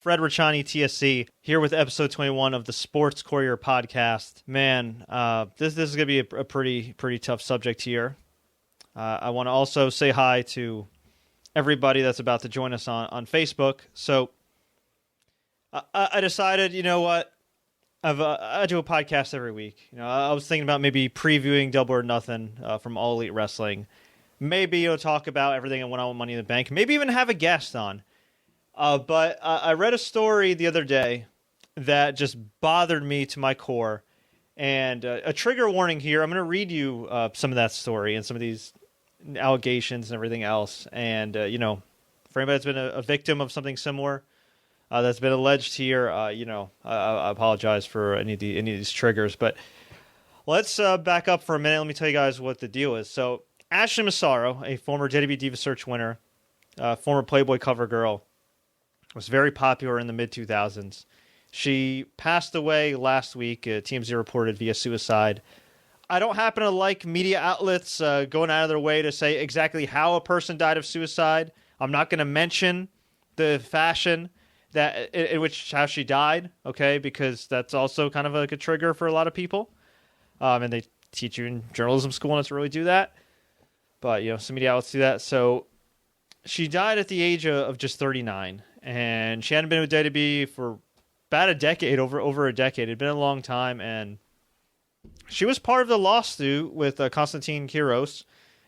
Fred Richani, TSC, here with episode 21 of the Sports Courier podcast. Man, this is going to be a pretty tough subject here. I want to also say hi to everybody that's about to join us on Facebook. So I decided, you know what, I do a podcast every week. You know, I was thinking about maybe previewing Double or Nothing from All Elite Wrestling. Maybe talk about everything in one-on-one Money in the Bank. Maybe even have a guest on. But I read a story the other day that just bothered me to my core. And a trigger warning here. I'm going to read you some of that story and some of these allegations and everything else. And, you know, for anybody that's been a victim of something similar that's been alleged here, you know, I apologize for any of these triggers. But let's back up for a minute. Let me tell you guys what the deal is. So Ashley Massaro, a former WWE Diva Search winner, former Playboy cover girl, was very popular in the mid-2000s. She passed away last week. TMZ reported via suicide. I don't happen to like media outlets going out of their way to say exactly how a person died of suicide. I'm not going to mention the fashion that in which how she died, okay, because that's also kind of like a trigger for a lot of people. And they teach you in journalism school not to really do that. But, you know, some media outlets do that. So she died at the age of just 39. And she hadn't been with WWE for about a decade, over a decade. It had been a long time, and she was part of the lawsuit with Konstantin Kiros,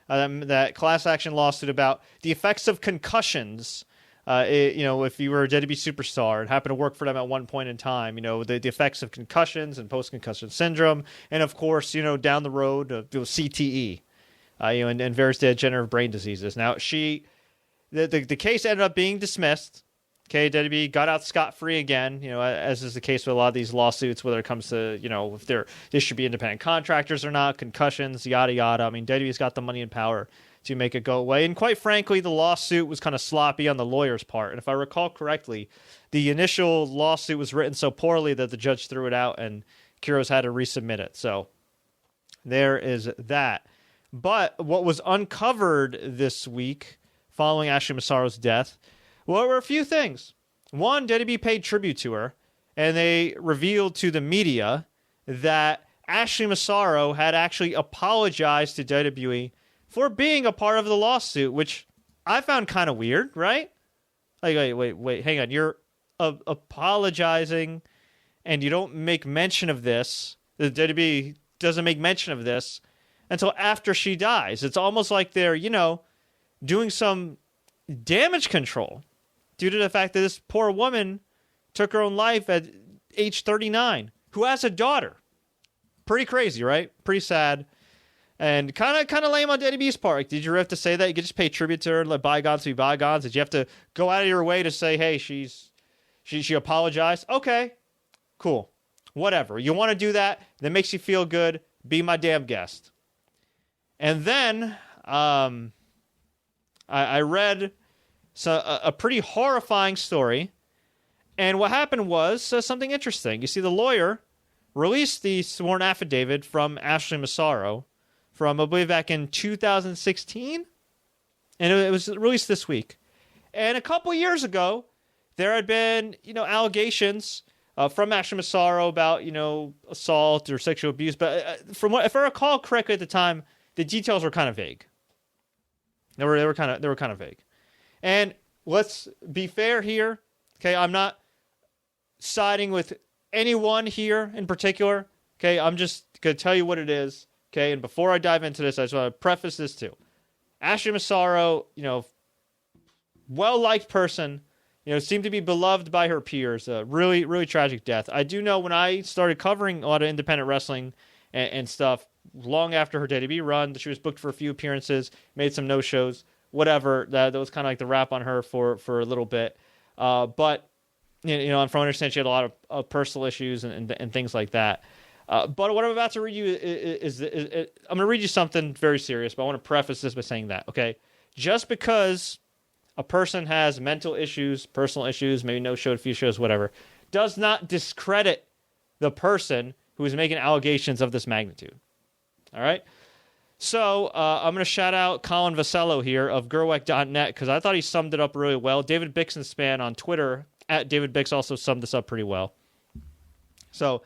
that class action lawsuit about the effects of concussions. You know, if you were a WWE superstar and happened to work for them at one point in time, you know, the effects of concussions and post-concussion syndrome, and of course, you know, down the road, CTE, you know, and various degenerative brain diseases. Now, the case ended up being dismissed. Okay, WWE got out scot-free again, you know, as is the case with a lot of these lawsuits, whether it comes to, you know, if they should be independent contractors or not, concussions, yada, yada. I mean, WWE's got the money and power to make it go away. And quite frankly, the lawsuit was kind of sloppy on the lawyer's part. And if I recall correctly, the initial lawsuit was written so poorly that the judge threw it out and Kiros had to resubmit it. So there is that. But what was uncovered this week following Ashley Massaro's death, well, there were a few things. One, WWE paid tribute to her, and they revealed to the media that Ashley Massaro had actually apologized to WWE for being a part of the lawsuit, which I found kind of weird, right? Like, wait, hang on. You're apologizing, and you don't make mention of this. The WWE doesn't make mention of this until after she dies. It's almost like they're, you know, doing some damage control due to the fact that this poor woman took her own life at age 39, who has a daughter. Pretty crazy, right? Pretty sad. And kind of lame on WWE's part. Like, did you have to say that? You could just pay tribute to her and let bygones be bygones. Did you have to go out of your way to say, hey, she apologized? Okay, cool. Whatever. You want to do that? That makes you feel good. Be my damn guest. And then I read a pretty horrifying story. And what happened was something interesting. You see, the lawyer released the sworn affidavit from Ashley Massaro from, I believe, back in 2016. And it was released this week. And a couple years ago, there had been, you know, allegations from Ashley Massaro about, you know, assault or sexual abuse. But from what, if I recall correctly at the time, the details were kind of vague. They were kind of vague. And let's be fair here. Okay, I'm not siding with anyone here in particular. Okay, I'm just going to tell you what it is. Okay, and before I dive into this, I just want to preface this too. Ashley Massaro, you know, well-liked person, you know, seemed to be beloved by her peers. Really, really tragic death. I do know when I started covering a lot of independent wrestling and stuff, long after her WWE run, she was booked for a few appearances, made some no-shows. Whatever, that was kind of like the wrap on her for a little bit. But, you know, from what I understand, she had a lot of personal issues and things like that. But what I'm about to read you is I'm going to read you something very serious, but I want to preface this by saying that, okay? Just because a person has mental issues, personal issues, maybe no show, a few shows, whatever, does not discredit the person who is making allegations of this magnitude. All right? So I'm going to shout out Colin Vasello here of Gerweck.net because I thought he summed it up really well. David Bixenspan on Twitter at David Bix also summed this up pretty well. So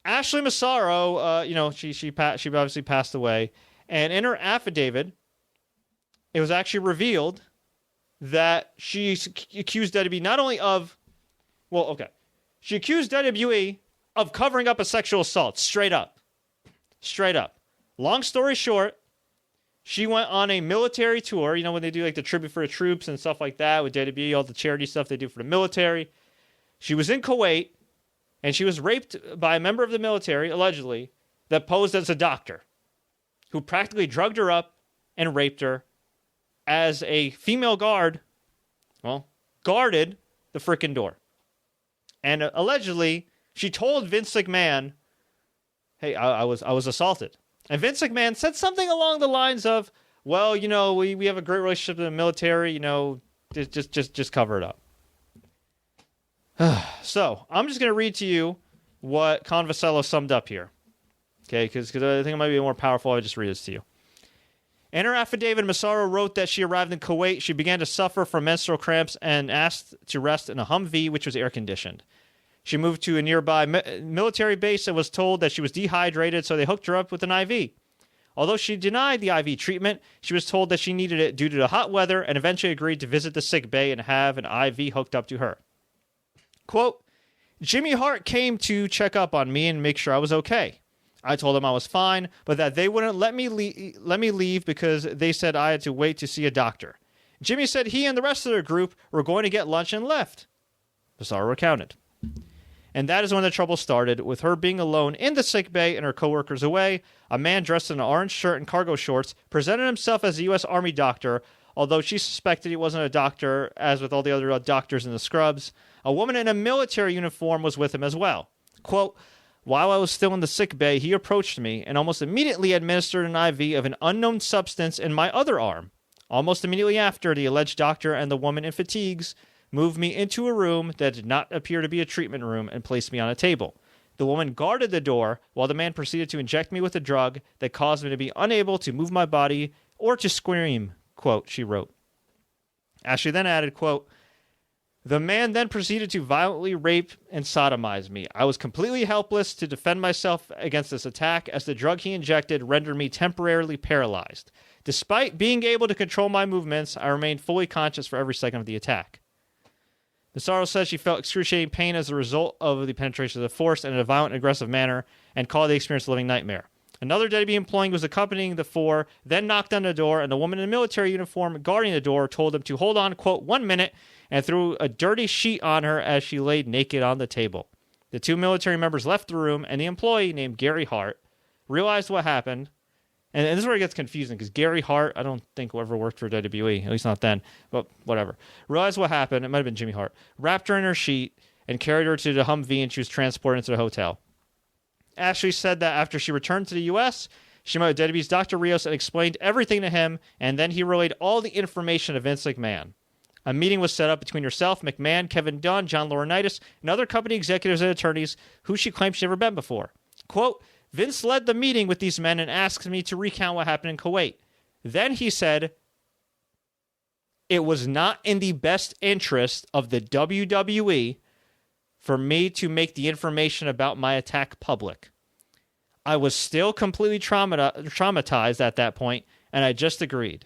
Ashley Massaro, she obviously passed away, and in her affidavit, it was actually revealed that she accused WWE not only of, she accused WWE of covering up a sexual assault, straight up. Long story short, she went on a military tour, when they do like the tribute for the troops and stuff like that with WWE, all the charity stuff they do for the military. She was in Kuwait, and she was raped by a member of the military, allegedly, that posed as a doctor, who practically drugged her up and raped her as a female guard, guarded the frickin' door. And allegedly, she told Vince McMahon, hey, I was assaulted. And Vince McMahon said something along the lines of, well, we have a great relationship with the military, just cover it up. So, I'm just going to read to you what Convasello summed up here. Okay, because I think it might be more powerful if I just read this to you. In her affidavit, Massaro wrote that she arrived in Kuwait. She began to suffer from menstrual cramps and asked to rest in a Humvee, which was air-conditioned. She moved to a nearby military base and was told that she was dehydrated, so they hooked her up with an IV. Although she denied the IV treatment, she was told that she needed it due to the hot weather and eventually agreed to visit the sick bay and have an IV hooked up to her. Quote, Jimmy Hart came to check up on me and make sure I was okay. I told him I was fine, but that they wouldn't let me leave because they said I had to wait to see a doctor. Jimmy said he and the rest of their group were going to get lunch and left. Massaro recounted. And that is when the trouble started, with her being alone in the sick bay and her coworkers away. A man dressed in an orange shirt and cargo shorts presented himself as a U.S. Army doctor, although she suspected he wasn't a doctor, as with all the other doctors in the scrubs. A woman in a military uniform was with him as well. Quote, while I was still in the sick bay, he approached me and almost immediately administered an IV of an unknown substance in my other arm. Almost immediately after, the alleged doctor and the woman in fatigues moved me into a room that did not appear to be a treatment room and placed me on a table. The woman guarded the door while the man proceeded to inject me with a drug that caused me to be unable to move my body or to scream, quote, she wrote. Ashley then added, quote, the man then proceeded to violently rape and sodomize me. I was completely helpless to defend myself against this attack, as the drug he injected rendered me temporarily paralyzed. Despite being able to control my movements, I remained fully conscious for every second of the attack. Massaro says she felt excruciating pain as a result of the penetration of the force in a violent and aggressive manner and called the experience a living nightmare. Another WWE employee who was accompanying the four then knocked on the door, and the woman in a military uniform guarding the door told them to hold on, quote, 1 minute, and threw a dirty sheet on her as she laid naked on the table. The two military members left the room, and the employee, named Gary Hart, realized what happened. And this is where it gets confusing, because Gary Hart, I don't think ever worked for WWE, at least not then, but whatever. Realized what happened, it might have been Jimmy Hart, wrapped her in her sheet, and carried her to the Humvee, and she was transported into the hotel. Ashley said that after she returned to the U.S., she met with WWE's Dr. Rios and explained everything to him, and then he relayed all the information to Vince McMahon. A meeting was set up between herself, McMahon, Kevin Dunn, John Laurinaitis, and other company executives and attorneys who she claimed she'd never met before. Quote, Vince led the meeting with these men and asked me to recount what happened in Kuwait. Then he said, it was not in the best interest of the WWE for me to make the information about my attack public. I was still completely traumatized at that point, and I just agreed.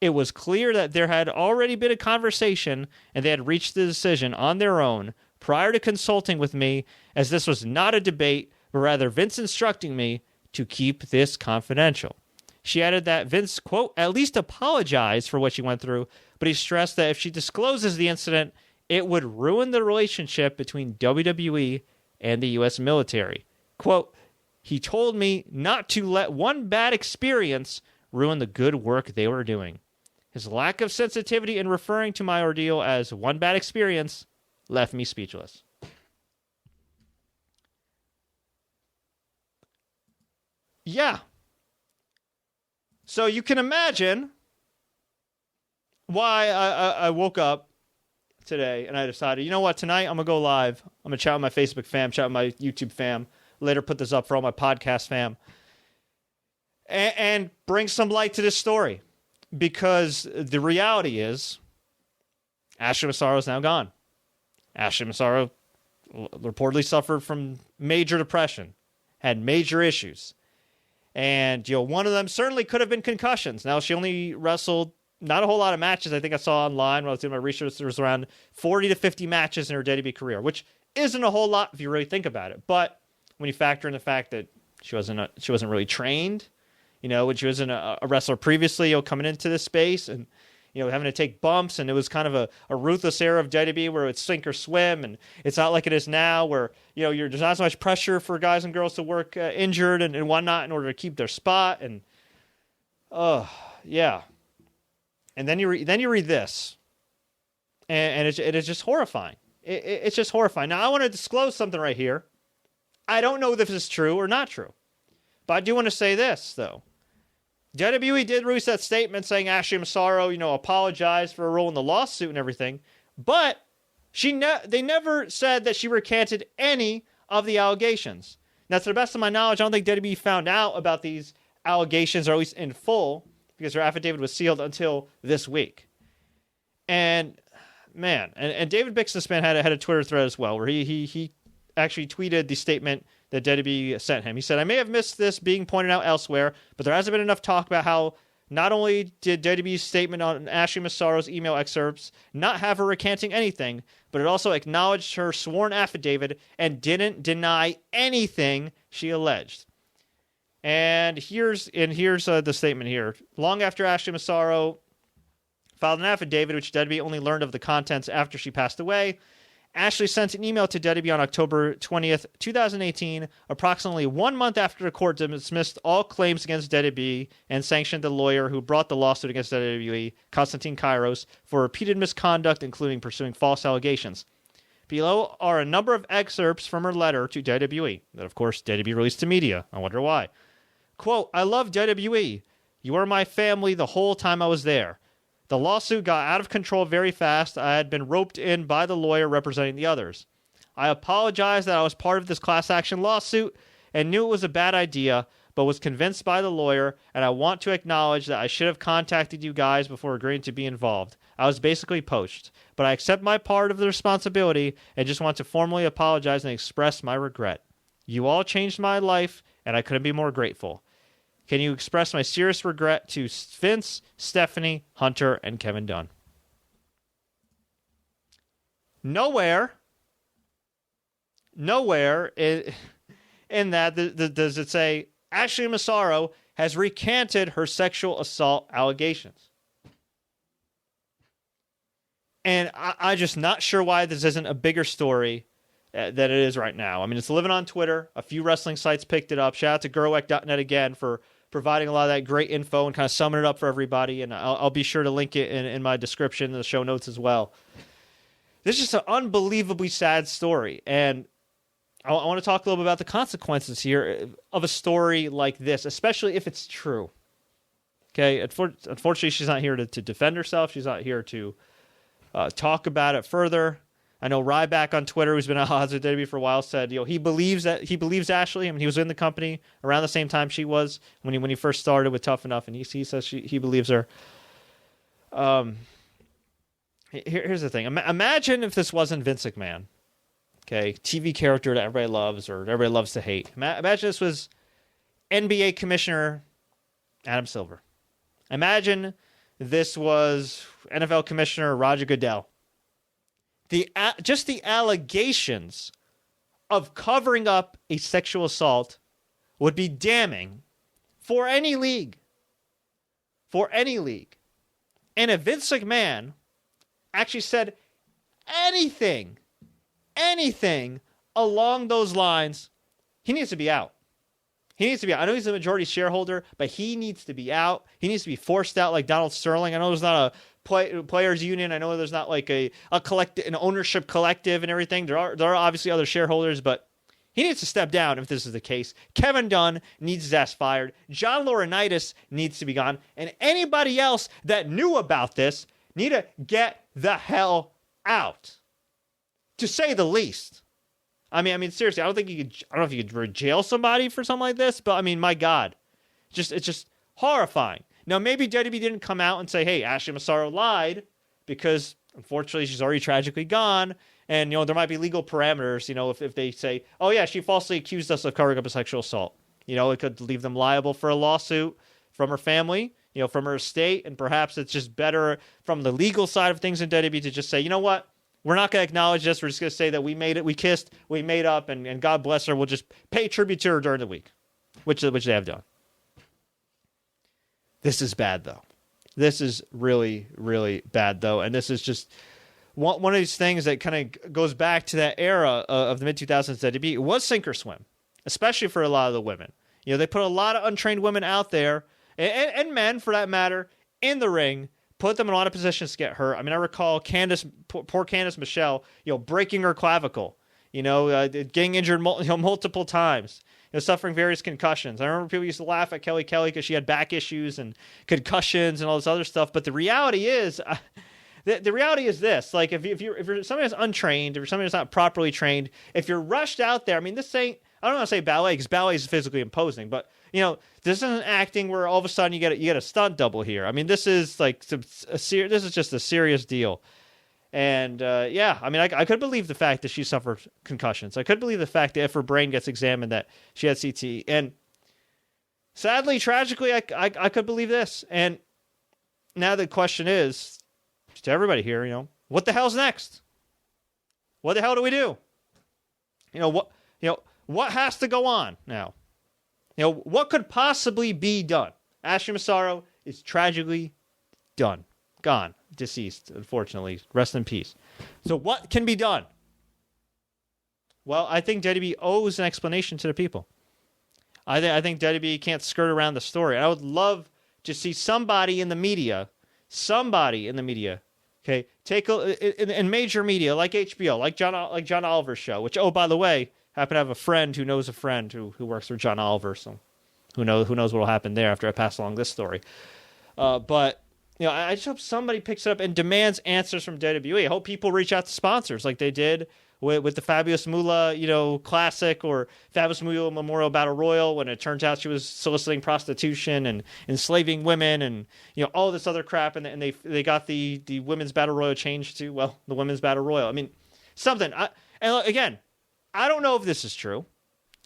It was clear that there had already been a conversation and they had reached the decision on their own prior to consulting with me, as this was not a debate, but rather Vince instructing me to keep this confidential. She added that Vince, quote, at least apologized for what she went through, but he stressed that if she discloses the incident, it would ruin the relationship between WWE and the U.S. military. Quote, he told me not to let one bad experience ruin the good work they were doing. His lack of sensitivity in referring to my ordeal as one bad experience left me speechless. Yeah. So you can imagine why I woke up today and I decided, you know what, tonight I'm going to go live. I'm going to chat with my Facebook fam, chat with my YouTube fam, later put this up for all my podcast fam, and bring some light to this story. Because the reality is, Ashley Massaro is now gone. Ashley Massaro reportedly suffered from major depression, had major issues. And, one of them certainly could have been concussions. Now, she only wrestled not a whole lot of matches. I think I saw online when I was doing my research, there was around 40 to 50 matches in her WWE career, which isn't a whole lot if you really think about it. But when you factor in the fact that she wasn't really trained, when she wasn't a wrestler previously, coming into this space and, having to take bumps, and it was kind of a ruthless era of WWE where it's sink or swim, and it's not like it is now where, there's not so much pressure for guys and girls to work injured and whatnot in order to keep their spot, and, yeah. And then you read this, and it is just horrifying. It's just horrifying. Now, I want to disclose something right here. I don't know if this is true or not true, but I do want to say this, though. WWE did release that statement saying Ashley Massaro, apologized for her role in the lawsuit and everything, but they never said that she recanted any of the allegations. Now, to the best of my knowledge, I don't think WWE found out about these allegations, or at least in full, because her affidavit was sealed until this week. And, man, and David Bixenspan had a Twitter thread as well, where he actually tweeted the statement that WWE sent him. He said, "I may have missed this being pointed out elsewhere, but there hasn't been enough talk about how not only did WWE's statement on Ashley Massaro's email excerpts not have her recanting anything, but it also acknowledged her sworn affidavit and didn't deny anything she alleged." And here's the statement here. Long after Ashley Massaro filed an affidavit, which WWE only learned of the contents after she passed away, Ashley sent an email to WWE on October 20th, 2018, approximately 1 month after the court dismissed all claims against WWE and sanctioned the lawyer who brought the lawsuit against WWE, Konstantin Kairos, for repeated misconduct, including pursuing false allegations. Below are a number of excerpts from her letter to WWE that, of course, WWE released to media. I wonder why. Quote, "I love WWE. You were my family the whole time I was there. The lawsuit got out of control very fast. I had been roped in by the lawyer representing the others. I apologize that I was part of this class action lawsuit and knew it was a bad idea, but was convinced by the lawyer, and I want to acknowledge that I should have contacted you guys before agreeing to be involved. I was basically poached, but I accept my part of the responsibility and just want to formally apologize and express my regret. You all changed my life, and I couldn't be more grateful. Can you express my serious regret to Vince, Stephanie, Hunter, and Kevin Dunn?" Nowhere in that does it say Ashley Massaro has recanted her sexual assault allegations. And I'm just not sure why this isn't a bigger story than it is right now. I mean, it's living on Twitter. A few wrestling sites picked it up. Shout out to Gerwek.net again for providing a lot of that great info and kind of summing it up for everybody. And I'll be sure to link it in my description and the show notes as well. This is just an unbelievably sad story. And I want to talk a little bit about the consequences here of a story like this, especially if it's true. Okay, unfortunately, she's not here to defend herself. She's not here to talk about it further. I know Ryback on Twitter, who's been at odds with WWE for a while, said he believes Ashley. I mean, he was in the company around the same time she was when he first started with Tough Enough, and he says he believes her. Here's the thing: imagine if this wasn't Vince McMahon, okay, TV character that everybody loves or everybody loves to hate. Imagine this was NBA Commissioner Adam Silver. Imagine this was NFL Commissioner Roger Goodell. Just the allegations of covering up a sexual assault would be damning for any league. For any league. And if Vince McMahon actually said anything along those lines, he needs to be out. He needs to be out. I know he's a majority shareholder, but he needs to be out. He needs to be forced out like Donald Sterling. I know there's not a players union. I know there's not like an ownership collective and everything. There are obviously other shareholders, but he needs to step down if this is the case. Kevin Dunn needs his ass fired. John Laurinaitis needs to be gone. And anybody else that knew about this need to get the hell out. To say the least. I mean, seriously, I don't know if you could jail somebody for something like this, but I mean, my God. It's just horrifying. Now, maybe WWE didn't come out and say, hey, Ashley Massaro lied, because unfortunately she's already tragically gone, And, there might be legal parameters, if they say, oh, yeah, she falsely accused us of covering up a sexual assault. It could leave them liable for a lawsuit from her family, from her estate. And perhaps it's just better from the legal side of things in WWE to just say, you know what? We're not going to acknowledge this. We're just going to say that we made it, we kissed, we made up, and God bless her. We'll just pay tribute to her during the week, which they have done. This is bad, though. This is really, really bad, though. And this is just one of these things that kind of goes back to that era of the mid-2000s WWE. It was sink or swim, especially for a lot of the women. They put a lot of untrained women out there, and men, for that matter, in the ring, put them in a lot of positions to get hurt. I mean, I recall poor Candice Michelle, breaking her clavicle, getting injured multiple times, suffering various concussions. I remember people used to laugh at Kelly because she had back issues and concussions and all this other stuff. But the reality is, the reality is this: like if you're somebody that's untrained, if you're somebody that's not properly trained, if you're rushed out there, I mean, this ain't. I don't want to say ballet because ballet is physically imposing, but this isn't acting where all of a sudden you get a stunt double here. I mean, this is like this is just a serious deal. And I mean, I could believe the fact that she suffered concussions. I could believe the fact that if her brain gets examined that she had CTE. And sadly, tragically, I could believe this. And now the question is to everybody here, what the hell's next? What the hell do we do? What has to go on now? What could possibly be done? Ashley Massaro is tragically done. Gone. Deceased, unfortunately. Rest in peace. So what can be done? Well, I think WWE owes an explanation to the people. I think WWE can't skirt around the story. I would love to see somebody in the media, okay, take in major media like HBO, like John Oliver's show, which, oh, by the way, happen to have a friend who knows a friend who works for John Oliver, so who knows what will happen there after I pass along this story. But I just hope somebody picks it up and demands answers from WWE. I hope people reach out to sponsors like they did with the Fabulous Moolah, Classic or Fabulous Moolah Memorial Battle Royal when it turns out she was soliciting prostitution and enslaving women and all this other crap, and they got the Women's Battle Royal changed to the Women's Battle Royal. I mean, something. And again, I don't know if this is true.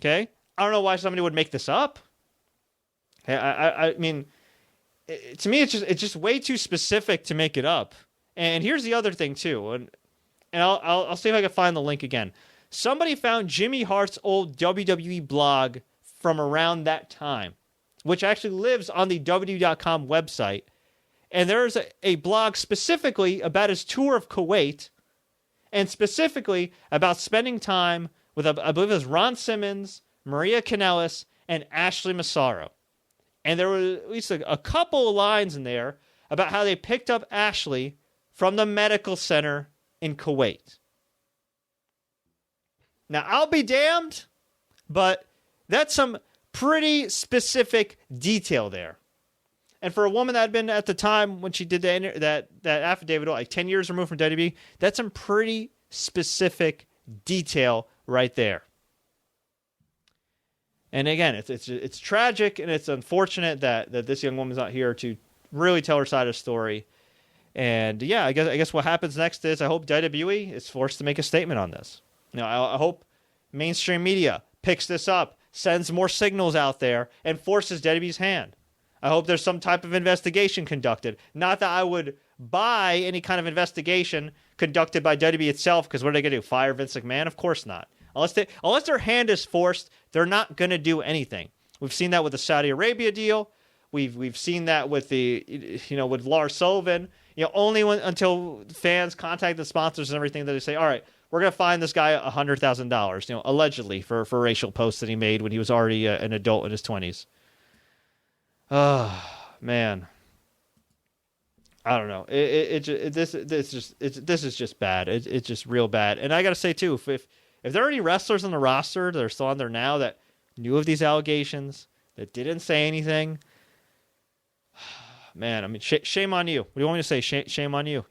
Okay, I don't know why somebody would make this up. Okay, I mean. To me, it's just way too specific to make it up. And here's the other thing too, and I'll see if I can find the link again. Somebody found Jimmy Hart's old WWE blog from around that time, which actually lives on the WWE.com website. And there's a blog specifically about his tour of Kuwait, and specifically about spending time with, I believe it was Ron Simmons, Maria Kanellis, and Ashley Massaro. And there were at least a couple of lines in there about how they picked up Ashley from the medical center in Kuwait. Now, I'll be damned, but that's some pretty specific detail there. And for a woman that had been at the time when she did that affidavit, like 10 years removed from WWE, that's some pretty specific detail right there. And again, it's tragic and it's unfortunate that this young woman's not here to really tell her side of the story. And yeah, I guess what happens next is I hope WWE is forced to make a statement on this. I hope mainstream media picks this up, sends more signals out there, and forces WWE's hand. I hope there's some type of investigation conducted. Not that I would buy any kind of investigation conducted by WWE itself, because what are they going to do? Fire Vince McMahon? Of course not. Unless their hand is forced, they're not going to do anything. We've seen that with the Saudi Arabia deal. We've seen that with with Lars Sullivan. Only until fans contact the sponsors and everything that they say, all right, we're going to fine this guy $100,000, allegedly for racial posts that he made when he was already an adult in his 20s. Oh man, I don't know. This is just bad. It's just real bad. And I got to say too, if there are any wrestlers on the roster that are still on there now that knew of these allegations, that didn't say anything, man, I mean, shame on you. What do you want me to say? Shame on you.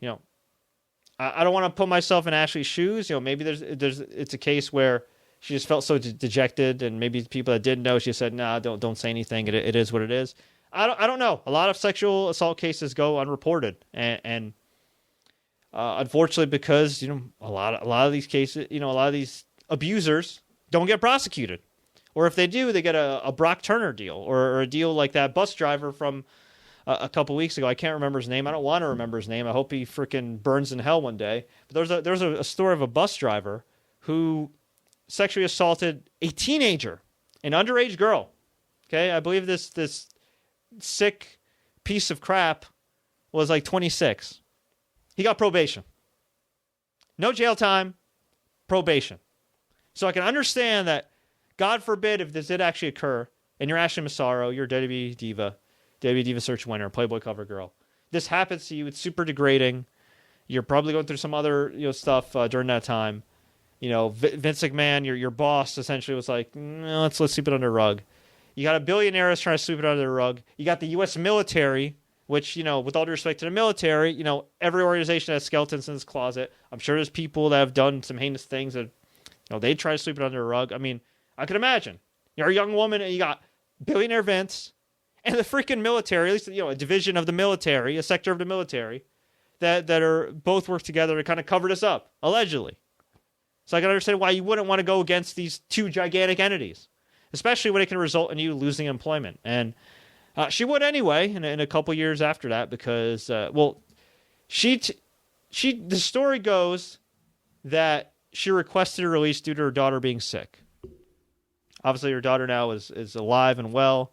I don't want to put myself in Ashley's shoes. Maybe it's a case where she just felt so dejected, and maybe people that didn't know, she said, "Nah, don't say anything. It is what it is." I don't know. A lot of sexual assault cases go unreported, and Unfortunately, because a lot of these cases, a lot of these abusers don't get prosecuted, or if they do, they get a Brock Turner deal or a deal like that bus driver from a couple weeks ago. I can't remember his name. I don't want to remember his name. I hope he freaking burns in hell one day. But there's a story of a bus driver who sexually assaulted a teenager, an underage girl. Okay, I believe this sick piece of crap was like 26. He got probation. No jail time, probation. So I can understand that, God forbid, if this did actually occur, and you're Ashley Massaro, you're a WWE Diva Search winner, Playboy cover girl. This happens to you. It's super degrading. You're probably going through some other stuff during that time. Vince McMahon, your boss, essentially was like, no, let's sweep it under the rug. You got a billionaire that's trying to sweep it under the rug. You got the U.S. military, which, with all due respect to the military, every organization has skeletons in its closet. I'm sure there's people that have done some heinous things that, they try to sweep it under the rug. I mean, I could imagine. You're a young woman and you got billionaire Vince and the freaking military, at least, a division of the military, a sector of the military, that are both work together to kind of cover this up, allegedly. So I can understand why you wouldn't want to go against these two gigantic entities, especially when it can result in you losing employment. And she would anyway in a couple years after that because, the story goes that she requested a release due to her daughter being sick. Obviously, her daughter now is alive and well.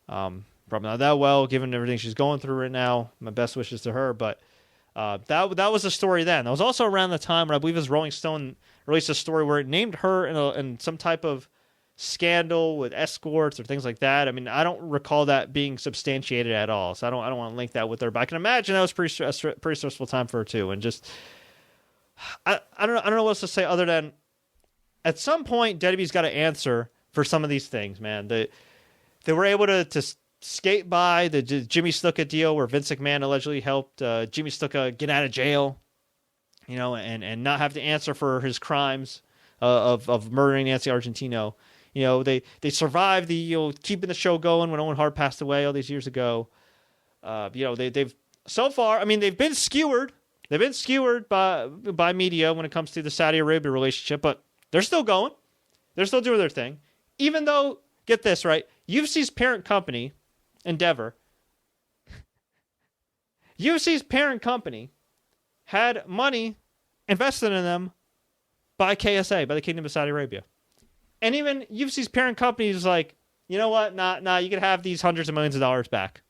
Probably not that well, given everything she's going through right now. My best wishes to her. But that was the story then. That was also around the time when I believe it was Rolling Stone released a story where it named her in some type of scandal with escorts or things like that. I mean, I don't recall that being substantiated at all. So I don't want to link that with her. But I can imagine that was pretty stressful time for her too. And just I don't know what else to say other than at some point WWE's got to answer for some of these things, man. They were able to skate by the Jimmy Snuka deal where Vince McMahon allegedly helped Jimmy Snuka get out of jail, and not have to answer for his crimes of murdering Nancy Argentino. They survived the keeping the show going when Owen Hart passed away all these years ago. They've so far, I mean, they've been skewered. They've been skewered by media when it comes to the Saudi Arabia relationship, but they're still going. They're still doing their thing. Even though, get this, right? UFC's parent company, Endeavor, UFC's parent company had money invested in them by KSA, by the Kingdom of Saudi Arabia. And even UFC's parent company is like, you know what? Nah, you can have these hundreds of millions of dollars back.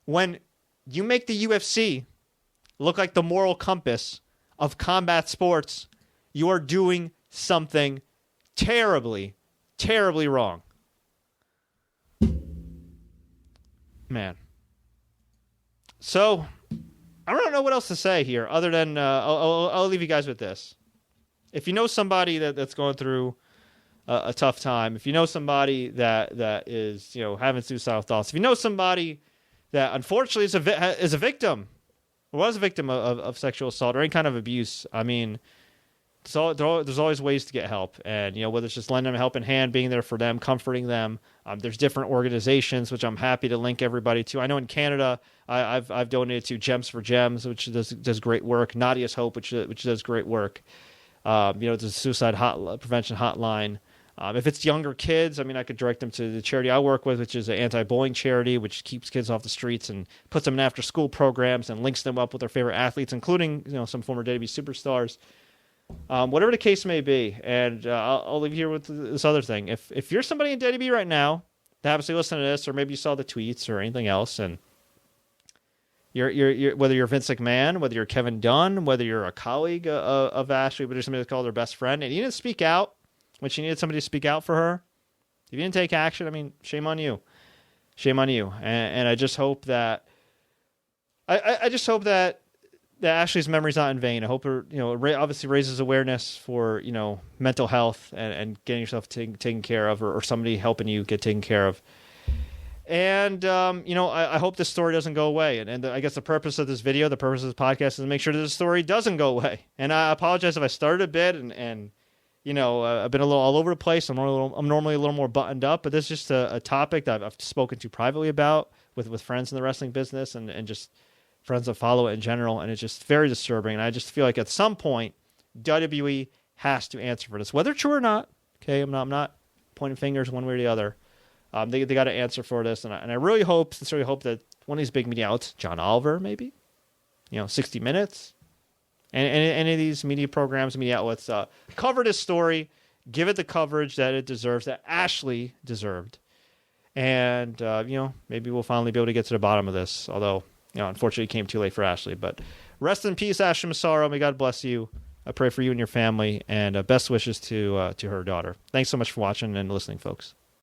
When you make the UFC look like the moral compass of combat sports, you are doing something terribly, terribly wrong. Man. So, I don't know what else to say here other than I'll leave you guys with this. If you know somebody that's going through a tough time, if you know somebody that is having suicidal thoughts, if you know somebody that unfortunately is a victim or was a victim of sexual assault or any kind of abuse, I mean, there's always ways to get help, and whether it's just lending them a helping hand, being there for them, comforting them. There's different organizations which I'm happy to link everybody to. I know in Canada, I've donated to Gems for Gems, which does great work. Nadia's Hope, which does great work. There's a suicide prevention hotline. If it's younger kids, I mean, I could direct them to the charity I work with, which is an anti-bullying charity, which keeps kids off the streets and puts them in after-school programs and links them up with their favorite athletes, including some former WWE superstars. Whatever the case may be, and I'll leave you here with this other thing. If you're somebody in WWE right now that happens to listen to this, or maybe you saw the tweets or anything else, and you're whether you're Vince McMahon, whether you're Kevin Dunn, whether you're a colleague of Ashley, but there's somebody that's called their best friend, and you didn't speak out when she needed somebody to speak out for her, if you didn't take action, I mean, shame on you. Shame on you. And I just hope that I just hope that Ashley's memory's not in vain. I hope her, obviously raises awareness for, mental health and getting yourself taken care of, or somebody helping you get taken care of. And, I hope this story doesn't go away. And I guess the purpose of this video, the purpose of this podcast is to make sure that this story doesn't go away. And I apologize if I started a bit and I've been a little all over the place. I'm normally a little more buttoned up, but this is just a topic that I've spoken to privately about with friends in the wrestling business and just friends that follow it in general, and it's just very disturbing. And I just feel like at some point, WWE has to answer for this, whether true or not. Okay, I'm not pointing fingers one way or the other. They got to answer for this, and I really sincerely hope that one of these big media outlets, John Oliver, maybe, 60 Minutes, and any of these media programs, media outlets, cover this story, give it the coverage that it deserves, that Ashley deserved, and maybe we'll finally be able to get to the bottom of this. Although, unfortunately, it came too late for Ashley. But rest in peace, Ashley Massaro. May God bless you. I pray for you and your family, and best wishes to her daughter. Thanks so much for watching and listening, folks.